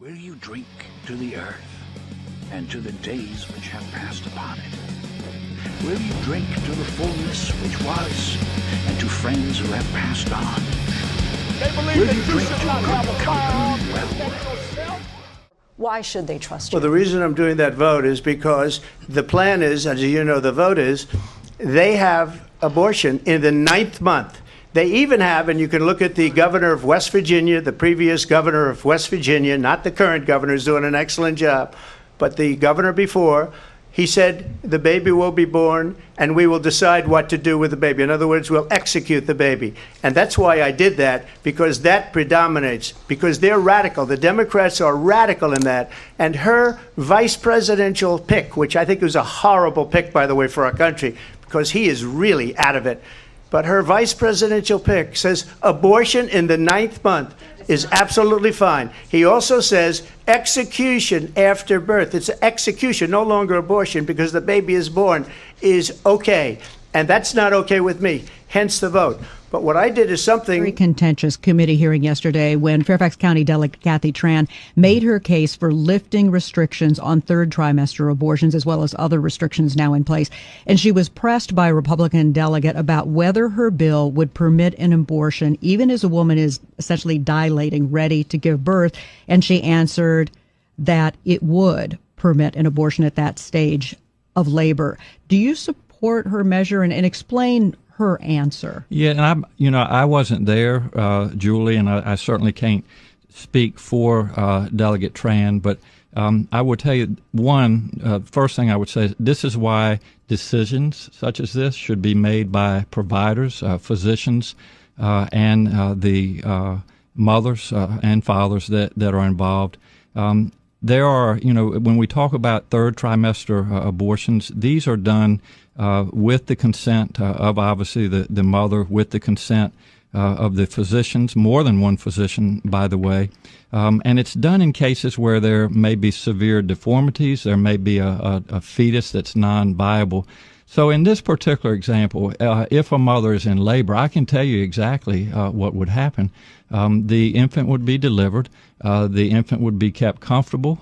Will you drink to the earth and to the days which have passed upon it? Will you drink to the fullness which was and to friends who have passed on? Will you drink to good company well? Why should they trust you? Well, the reason I'm doing that vote is because the plan is, as you know, the vote is, they have abortion in the 9th month. They even have, and you can look at the governor of West Virginia, the previous governor of West Virginia, not the current governor, who's doing an excellent job, but the governor before, he said the baby will be born and we will decide what to do with the baby. In other words, we'll execute the baby. And that's why I did that, because that predominates, because they're radical. The Democrats are radical in that. And her vice presidential pick, which I think was a horrible pick, by the way, for our country, because he is really out of it. But her vice presidential pick says abortion in the 9th month is absolutely fine. He also says execution after birth. It's execution, no longer abortion, because the baby is born, is okay. And that's not okay with me, hence the vote. But what I did is something... Very contentious committee hearing yesterday when Fairfax County Delegate Kathy Tran made her case for lifting restrictions on third trimester abortions, as well as other restrictions now in place. And she was pressed by a Republican delegate about whether her bill would permit an abortion, even as a woman is essentially dilating, ready to give birth. And she answered that it would permit an abortion at that stage of labor. Do you support her measure and explain her answer? Yeah, and I wasn't there, Julie, and I certainly can't speak for Delegate Tran, but I would tell you, first thing I would say is this is why decisions such as this should be made by providers, physicians, and the mothers and fathers that are involved. There are, when we talk about third trimester abortions, these are done with the consent of obviously the mother, with the consent of the physicians, more than one physician, by the way. And it's done in cases where there may be severe deformities, there may be a fetus that's non-viable. So in this particular example, if a mother is in labor, I can tell you exactly what would happen. The infant would be delivered. The infant would be kept comfortable.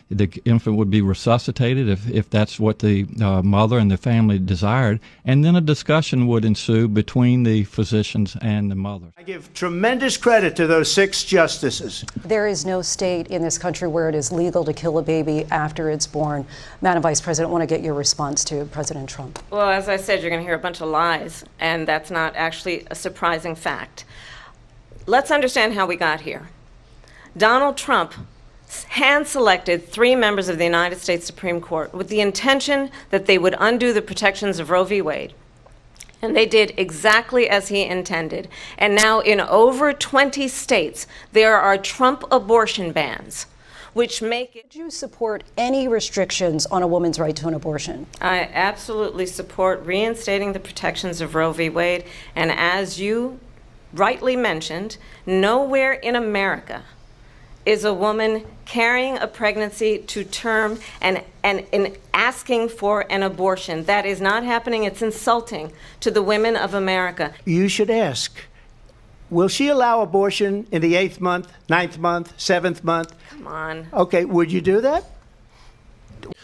The infant would be resuscitated if that's what the mother and the family desired. And then a discussion would ensue between the physicians and the mother. I give tremendous credit to those 6 justices. There is no state in this country where it is legal to kill a baby after it's born. Madam Vice President, I want to get your response to President Trump. Well, as I said, you're going to hear a bunch of lies, and that's not actually a surprising fact. Let's understand how we got here. Donald Trump hand-selected 3 members of the United States Supreme Court with the intention that they would undo the protections of Roe v. Wade. And they did exactly as he intended. And now in over 20 states, there are Trump abortion bans, which make it... Do you support any restrictions on a woman's right to an abortion? I absolutely support reinstating the protections of Roe v. Wade. And as you rightly mentioned, nowhere in America is a woman carrying a pregnancy to term and asking for an abortion. That is not happening. It's insulting to the women of America. You should ask, will she allow abortion in the 8th month, 9th month, 7th month? Come on. Okay, would you do that?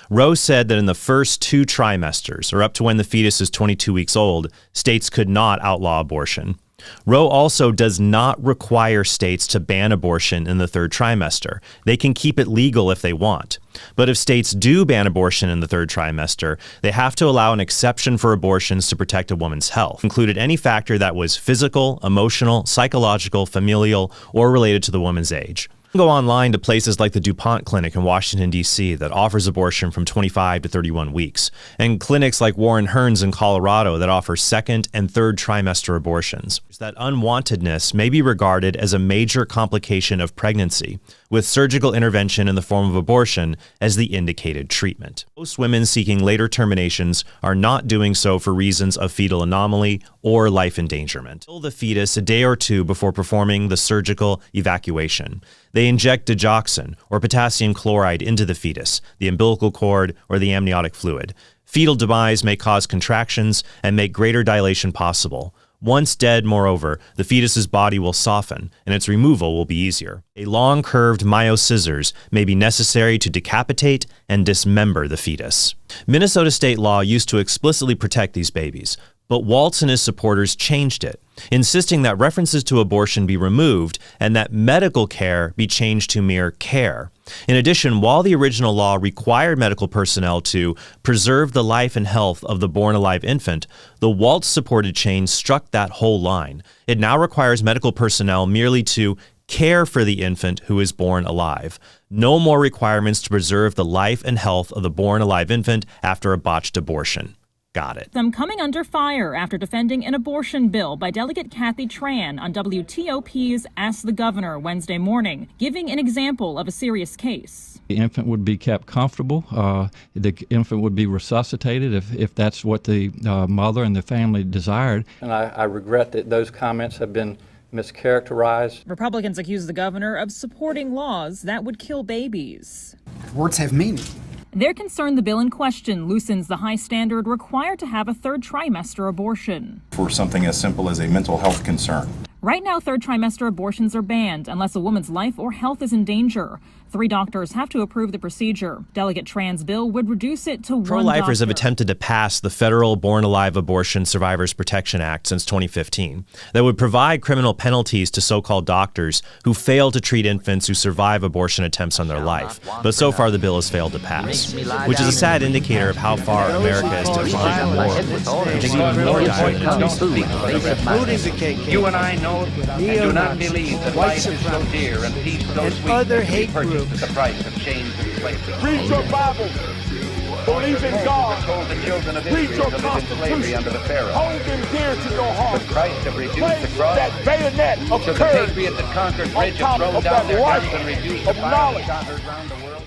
Roe said that in the first 2 trimesters, or up to when the fetus is 22 weeks old, states could not outlaw abortion. Roe also does not require states to ban abortion in the 3rd trimester. They can keep it legal if they want. But if states do ban abortion in the 3rd trimester, they have to allow an exception for abortions to protect a woman's health, included any factor that was physical, emotional, psychological, familial, or related to the woman's age. Go online to places like the DuPont Clinic in Washington, D.C. that offers abortion from 25 to 31 weeks, and clinics like Warren Hearns in Colorado that offer 2nd and 3rd trimester abortions. That unwantedness may be regarded as a major complication of pregnancy, with surgical intervention in the form of abortion as the indicated treatment. Most women seeking later terminations are not doing so for reasons of fetal anomaly or life endangerment. Kill the fetus a day or 2 before performing the surgical evacuation. They inject digoxin or potassium chloride into the fetus, the umbilical cord, or the amniotic fluid. Fetal demise may cause contractions and make greater dilation possible. Once dead, moreover, the fetus's body will soften, and its removal will be easier. A long, curved myoscissors may be necessary to decapitate and dismember the fetus. Minnesota state law used to explicitly protect these babies, but Waltz and his supporters changed it, insisting that references to abortion be removed and that medical care be changed to mere care. In addition, while the original law required medical personnel to preserve the life and health of the born-alive infant, the Waltz-supported change struck that whole line. It now requires medical personnel merely to care for the infant who is born alive. No more requirements to preserve the life and health of the born-alive infant after a botched abortion. Got it. Them coming under fire after defending an abortion bill by Delegate Kathy Tran on WTOP's Ask the Governor Wednesday morning, giving an example of a serious case. The infant would be kept comfortable. The infant would be resuscitated if that's what the mother and the family desired. And I regret that those comments have been mischaracterized. Republicans accuse the governor of supporting laws that would kill babies. Words have meaning. They're concerned the bill in question loosens the high standard required to have a third trimester abortion. For something as simple as a mental health concern. Right now, third trimester abortions are banned unless a woman's life or health is in danger. 3 doctors have to approve the procedure. Delegate Tran's bill would reduce it to 1 doctor. Pro-lifers have attempted to pass the federal Born-Alive Abortion Survivors Protection Act since 2015 that would provide criminal penalties to so-called doctors who fail to treat infants who survive abortion attempts on their life. But so far, the bill has failed to pass, which is a sad indicator of how far America has declined more. Even more You and I know and do not believe that life is so dear and peace so sweet other to be hate purchased groups. at the price of chains and slavery. Read your Bible. Believe in God. Told the children of Read Israel your to live in slavery Constitution. under the Pharaoh. Hold them dear to your heart. But Christ have reduced Place the cross. that bayonet of So the courage patriot that conquered on Bridget top thrown of down that their life guns and reduced of the fire knowledge. that shot her around the world.